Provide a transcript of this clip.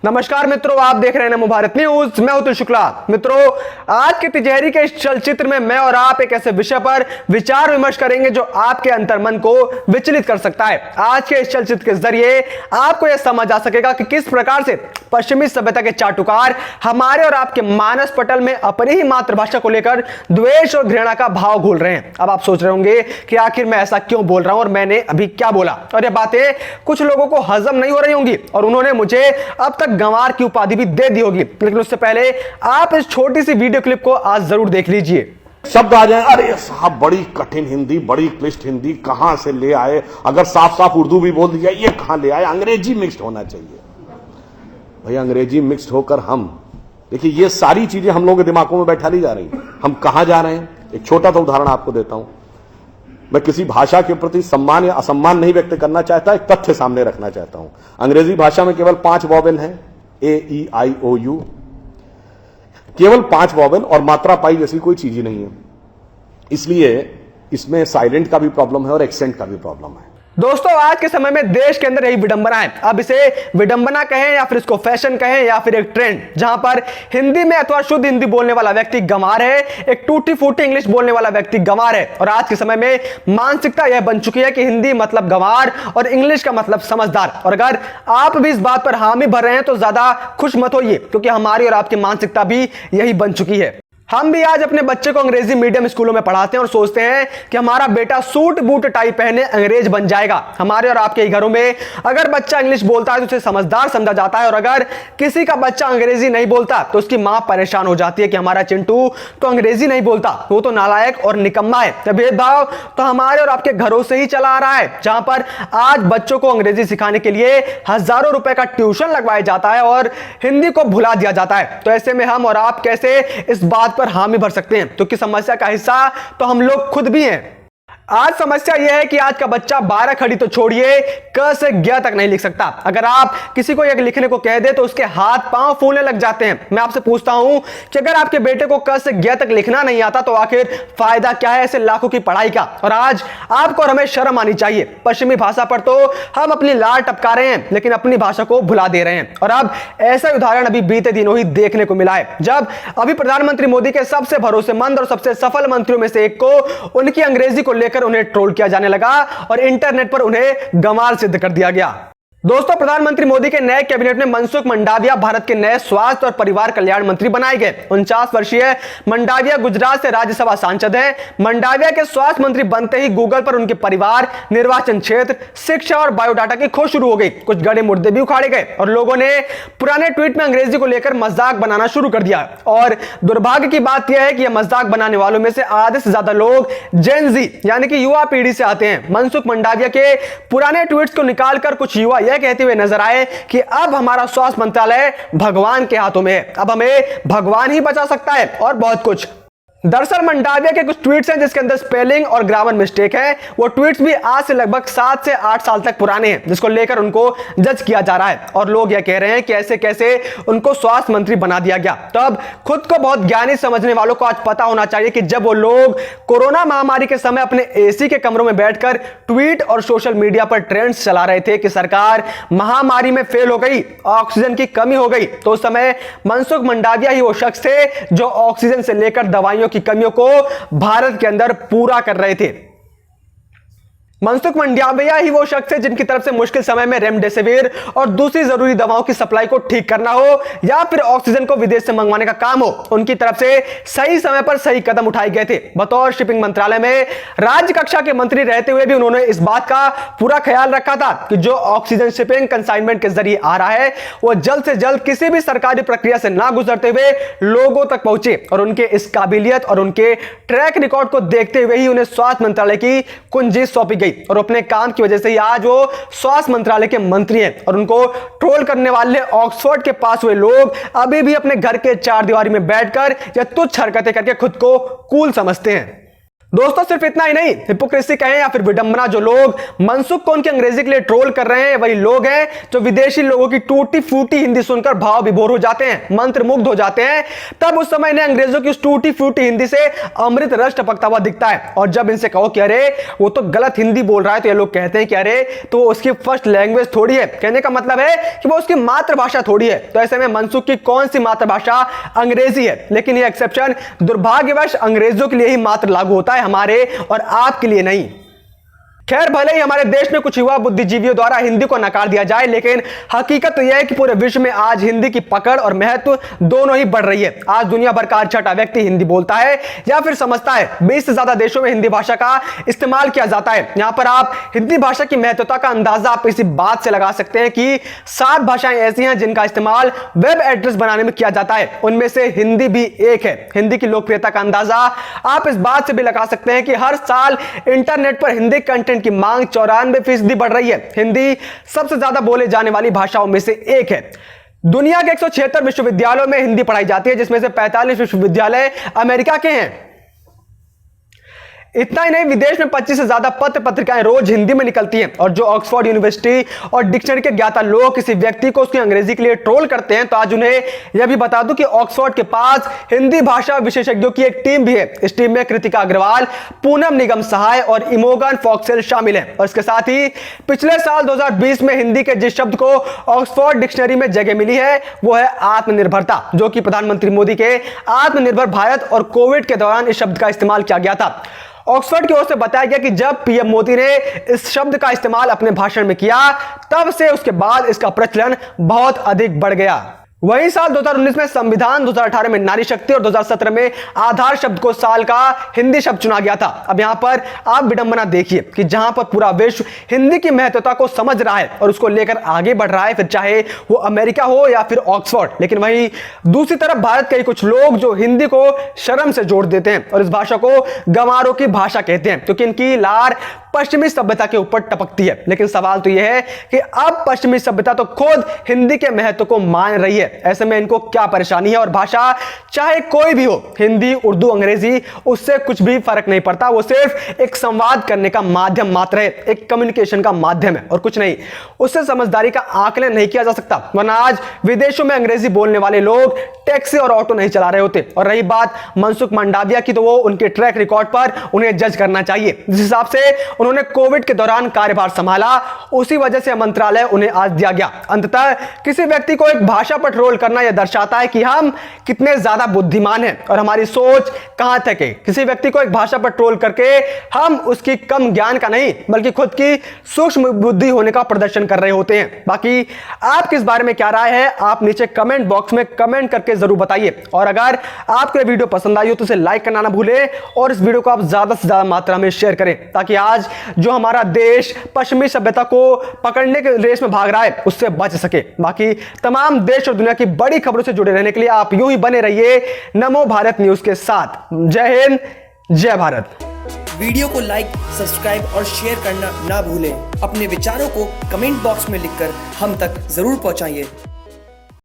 नमस्कार मित्रों, आप देख रहे हैं नमो भारत न्यूज। मैं अतुल शुक्ला। मित्रों, आज के तिजहरी के इस चलचित्र में मैं और आप एक ऐसे विषय पर विचार विमर्श करेंगे जो आपके अंतर्मन को विचलित कर सकता है। आज के इस चलचित्र के जरिए आपको यह समझ आ सकेगा कि किस प्रकार से पश्चिमी सभ्यता के चाटुकार हमारे और आपके मानस पटल में अपनी ही मातृभाषा को लेकर द्वेष और घृणा का भाव घोल रहे हैं। अब आप सोच रहे होंगे कि आखिर मैं ऐसा क्यों बोल रहा हूं और मैंने अभी क्या बोला, और ये बातें कुछ लोगों को हजम नहीं हो रही होंगी और उन्होंने मुझे अब तक गंवार की उपाधि भी दे दी होगी। लेकिन उससे पहले आप इस छोटी सी वीडियो क्लिप को आज जरूर देख लीजिए। शब्द आ जाए, अरे साहब बड़ी कठिन हिंदी, बड़ी क्लिष्ट हिंदी कहां से ले आए, अगर साफ साफ उर्दू भी बोल दिया ये कहां ले आए, अंग्रेजी मिक्स्ड होना चाहिए। भाई अंग्रेजी मिक्स्ड होकर हम देखिए ये सारी चीजें हम लोगों के दिमागों में बैठा ली जा रही। हम कहां जा रहे हैं, एक छोटा सा उदाहरण आपको देता हूं। मैं किसी भाषा के प्रति सम्मान या असम्मान नहीं व्यक्त करना चाहता, एक तथ्य सामने रखना चाहता हूं। अंग्रेजी भाषा में केवल 5 वॉवेल हैं, AEIOU, केवल 5 वॉवेल, और मात्रा पाई जैसी कोई चीज ही नहीं है। इसलिए इसमें साइलेंट का भी प्रॉब्लम है और एक्सेंट का भी प्रॉब्लम है। दोस्तों, आज के समय में देश के अंदर यही विडंबना है। अब इसे विडंबना कहें या फिर इसको फैशन कहें या फिर एक ट्रेंड, जहां पर हिंदी में अथवा शुद्ध हिंदी बोलने वाला व्यक्ति गंवार है, एक टूटी फूटी इंग्लिश बोलने वाला व्यक्ति गंवार है। और आज के समय में मानसिकता यह बन चुकी है कि हिंदी मतलब गंवार और इंग्लिश का मतलब समझदार। और अगर आप भी इस बात पर हामी भर रहे हैं तो ज्यादा खुश मत होइए, क्योंकि हमारी और आपकी मानसिकता भी यही बन चुकी है। हम भी आज अपने बच्चे को अंग्रेजी मीडियम स्कूलों में पढ़ाते हैं और सोचते हैं कि हमारा बेटा सूट बूट टाई पहने अंग्रेज बन जाएगा। हमारे और आपके घरों में अगर बच्चा इंग्लिश बोलता है तो उसे समझदार समझा जाता है, और अगर किसी का बच्चा अंग्रेजी नहीं बोलता तो उसकी मां परेशान हो जाती है कि हमारा चिंटू तो अंग्रेजी नहीं बोलता, वो तो नालायक और निकम्मा है। तो भेदभाव तो हमारे और आपके घरों से ही चला आ रहा है, जहां पर आज बच्चों को अंग्रेजी सिखाने के लिए हजारों रुपए का ट्यूशन लगवाया जाता है और हिंदी को भुला दिया जाता है। तो ऐसे में हम और आप कैसे इस बात पर हामी भर सकते हैं, क्योंकि समस्या का हिस्सा तो हम लोग खुद भी हैं। आज समस्या यह है कि आज का बच्चा 12 खड़ी तो छोड़िए, क से ज्ञ तक नहीं लिख सकता। अगर आप किसी को यह लिखने को कह दे तो उसके हाथ पांव फूलने लग जाते हैं। मैं आपसे पूछता हूं कि अगर आपके बेटे को क से ज्ञ तक लिखना नहीं आता तो आखिर फायदा क्या है ऐसे लाखों की पढ़ाई का। और आज आपको और हमें शर्म आनी चाहिए। पश्चिमी भाषा पर तो हम अपनी लार टपका रहे हैं, लेकिन अपनी भाषा को भुला दे रहे हैं। और अब ऐसा उदाहरण अभी बीते दिनों ही देखने को मिला है, जब अभी प्रधानमंत्री मोदी के सबसे भरोसेमंद और सबसे सफल मंत्रियों में से एक को उनकी अंग्रेजी को लेकर उन्हें ट्रोल किया जाने लगा और इंटरनेट पर उन्हें गंवार सिद्ध कर दिया गया। दोस्तों, प्रधानमंत्री मोदी के नए कैबिनेट में मनसुख मंडाविया भारत के नए स्वास्थ्य और परिवार कल्याण मंत्री बनाए गए। 49 वर्षीय मंडाविया गुजरात से राज्यसभा सांसद हैं। मंडाविया के स्वास्थ्य मंत्री बनते ही गूगल पर उनके परिवार, निर्वाचन क्षेत्र, शिक्षा और बायोडाटा की खोज शुरू हो गई। कुछ गड़े मुर्दे भी उखाड़े गए और लोगों ने पुराने ट्वीट में अंग्रेजी को लेकर मजाक बनाना शुरू कर दिया। और दुर्भाग्य की बात यह है कि यह मजाक बनाने वालों में से आधे से ज्यादा लोग जेन जी यानी कि युवा पीढ़ी से आते हैं। मनसुख मंडाविया के पुराने ट्वीट्स को निकालकर कुछ युवा कहते हुए नजर आए कि अब हमारा स्वास्थ्य मंत्रालय भगवान के हाथों में है, अब हमें भगवान ही बचा सकता है और बहुत कुछ। दरअसल मंडाविया के कुछ ट्वीट्स हैं जिसके अंदर स्पेलिंग और ग्रामर मिस्टेक है। वो ट्वीट्स भी आज से लगभग 7 से 8 साल तक पुराने हैं, जिसको लेकर उनको जज किया जा रहा है और लोग यह कह रहे हैं कि ऐसे कैसे उनको स्वास्थ्य मंत्री बना दिया गया। तो अब खुद को बहुत ज्ञानी समझने वालों को आज पता होना चाहिए कि जब वो लोग कोरोना महामारी के समय अपने एसी के कमरों में बैठकर ट्वीट और सोशल मीडिया पर ट्रेंड्स चला रहे थे कि सरकार महामारी में फेल हो गई, ऑक्सीजन की कमी हो गई, तो उस समय मनसुख मंडाविया ही वो शख्स थे जो ऑक्सीजन से लेकर दवाइयों की कमियों को भारत के अंदर पूरा कर रहे थे। मनसुख मंडाविया ही वो शख्स है जिनकी तरफ से मुश्किल समय में रेमडेसिविर और दूसरी जरूरी दवाओं की सप्लाई को ठीक करना हो या फिर ऑक्सीजन को विदेश से मंगवाने का काम हो, उनकी तरफ से सही समय पर सही कदम उठाए गए थे। बतौर शिपिंग मंत्रालय में राज्य कक्षा के मंत्री रहते हुए भी उन्होंने इस बात का पूरा ख्याल रखा था कि जो ऑक्सीजन शिपिंग कंसाइनमेंट के जरिए आ रहा है वो जल्द से जल्द किसी भी सरकारी प्रक्रिया से ना गुजरते हुए लोगों तक पहुंचे। और उनके इस काबिलियत और उनके ट्रैक रिकॉर्ड को देखते हुए ही उन्हें स्वास्थ्य मंत्रालय की कुंजी सौंपी गई और अपने काम की वजह से ही आज वो स्वास्थ्य मंत्रालय के मंत्री हैं। और उनको ट्रोल करने वाले ऑक्सफोर्ड के पास हुए लोग अभी भी अपने घर के चार दीवारी में बैठकर या तुच्छ हरकतें करके खुद को कूल समझते हैं। दोस्तों सिर्फ इतना ही नहीं, हिपोक्रेसी कहें या फिर विडंबना, जो लोग मनसुख को उनकी अंग्रेजी के लिए ट्रोल कर रहे हैं वही लोग हैं जो विदेशी लोगों की टूटी फूटी हिंदी सुनकर भाव विभोर हो जाते हैं, मंत्रमुग्ध हो जाते हैं। तब उस समय इन्हें अंग्रेजों की उस टूटी फूटी हिंदी से अमृत रस टपकता हुआ दिखता है। और जब इनसे कहो कि अरे वो तो गलत हिंदी बोल रहा है, तो ये लोग कहते हैं कि अरे तो उसकी फर्स्ट लैंग्वेज थोड़ी है। कहने का मतलब है कि वो उसकी मातृभाषा थोड़ी है। तो ऐसे में मनसुख की कौन सी मातृभाषा अंग्रेजी है। लेकिन यह एक्सेप्शन दुर्भाग्यवश अंग्रेजों के लिए ही मात्र लागू होता है, हमारे और आपके लिए नहीं। खैर, भले ही हमारे देश में कुछ युवा बुद्धिजीवियों द्वारा हिंदी को नकार दिया जाए, लेकिन हकीकत तो यह है कि पूरे विश्व में आज हिंदी की पकड़ और महत्व दोनों ही बढ़ रही है। आज दुनिया भर का हर छठा व्यक्ति हिंदी बोलता है या फिर समझता है। 20 से ज्यादा देशों में हिंदी भाषा का इस्तेमाल किया जाता है। यहां पर आप हिंदी भाषा की महत्वता का अंदाजा आप इसी बात से लगा सकते हैं कि 7 भाषाएं ऐसी हैं जिनका इस्तेमाल वेब एड्रेस बनाने में किया जाता है, उनमें से हिंदी भी एक है। हिंदी की लोकप्रियता का अंदाजा आप इस बात से भी लगा सकते हैं कि हर साल इंटरनेट पर हिंदी कंटेंट की मांग 94% बढ़ रही है। हिंदी सबसे ज्यादा बोले जाने वाली भाषाओं में से एक है। दुनिया के 176 विश्वविद्यालयों में हिंदी पढ़ाई जाती है, जिसमें से 45 विश्वविद्यालय अमेरिका के हैं। इतना ही नहीं, विदेश में 25 से ज्यादा पत्र पत्रिकाएं रोज हिंदी में निकलती हैं। और जो ऑक्सफोर्ड यूनिवर्सिटी और डिक्शनरी के ज्ञाता लोग किसी व्यक्ति को उसकी अंग्रेजी के लिए ट्रोल करते हैं, तो आज उन्हें यह भी बता दूं कि ऑक्सफोर्ड के पास हिंदी भाषा विशेषज्ञों की एक टीम भी है। इस टीम में कृतिका अग्रवाल, पूनम निगम सहाय और इमोगन फॉक्सेल शामिल हैं। और इसके साथ ही पिछले साल 2020 में हिंदी के जिस शब्द को ऑक्सफोर्ड डिक्शनरी में जगह मिली है वो है आत्मनिर्भरता, जो कि प्रधानमंत्री मोदी के आत्मनिर्भर भारत और कोविड के दौरान इस शब्द का इस्तेमाल किया गया था। ऑक्सफोर्ड की ओर से बताया गया कि जब पीएम मोदी ने इस शब्द का इस्तेमाल अपने भाषण में किया, तब से उसके बाद इसका प्रचलन बहुत अधिक बढ़ गया। वही साल 2019 में संविधान, 2018 में नारी शक्ति और 2017 में आधार शब्द को साल का हिंदी शब्द चुना गया था। अब यहां पर आप विडंबना देखिए कि जहां पर पूरा विश्व हिंदी की महत्वता को समझ रहा है और उसको लेकर आगे बढ़ रहा है, फिर चाहे वो अमेरिका हो या फिर ऑक्सफोर्ड, लेकिन वहीं दूसरी तरफ भारत के कुछ लोग जो हिंदी को शर्म से जोड़ देते हैं और इस भाषा को गंवारों की भाषा कहते हैं, क्योंकि इनकी लार पश्चिमी सभ्यता के ऊपर टपकती है। लेकिन सवाल तो यह है कि अब पश्चिमी सभ्यता तो खुद हिंदी के महत्व को मान रही है। ऐसे में इनको क्या परेशानी है। और भाषा चाहे कोई भी हो, हिंदी, उर्दू, अंग्रेजी, उससे कुछ भी फर्क नहीं पड़ता। वो सिर्फ एक संवाद करने का माध्यम मात्र है, एक कम्युनिकेशन का माध्यम है और कुछ नहीं। उससे समझदारी का आकलन नहीं किया जा सकता, वरना आज विदेशों में अंग्रेजी बोलने वाले लोग टैक्सी और ऑटो नहीं चला रहे होते। और रही बात मनसुख मंडाविया की, तो वो उनके ट्रैक रिकॉर्ड पर उन्हें जज करना चाहिए। जिस हिसाब से उन्होंने कोविड के दौरान कार्यभार संभाला, उसी वजह से मंत्रालय उन्हें आज दिया गया। अंततः किसी व्यक्ति को एक भाषा पर ट्रोल करना यह दर्शाता है कि हम कितने ज्यादा बुद्धिमान हैं और हमारी सोच कहां तक है। किसी व्यक्ति को एक भाषा पर ट्रोल करके हम उसकी कम ज्ञान का नहीं बल्कि खुद की सूक्ष्म बुद्धि होने का प्रदर्शन कर रहे होते हैं। बाकी आपकी इस बारे में क्या राय है, आप नीचे कमेंट बॉक्स में कमेंट करके जरूर बताइए। और अगर आपको यह वीडियो पसंद आई हो तो इसे लाइक करना ना भूलें और इस वीडियो को आप ज्यादा से ज्यादा मात्रा में शेयर करें, ताकि आज जो हमारा देश पश्चिमी सभ्यता को पकड़ने के रेस में भाग रहा है उससे बच सके। बाकी तमाम देश और दुनिया की बड़ी खबरों से जुड़े रहने के लिए आप यूं ही बने रहिए नमो भारत न्यूज के साथ। जय हिंद, जय भारत। वीडियो को लाइक, सब्सक्राइब और शेयर करना ना भूलें। अपने विचारों को कमेंट बॉक्स में लिखकर हम तक जरूर पहुंचाइए।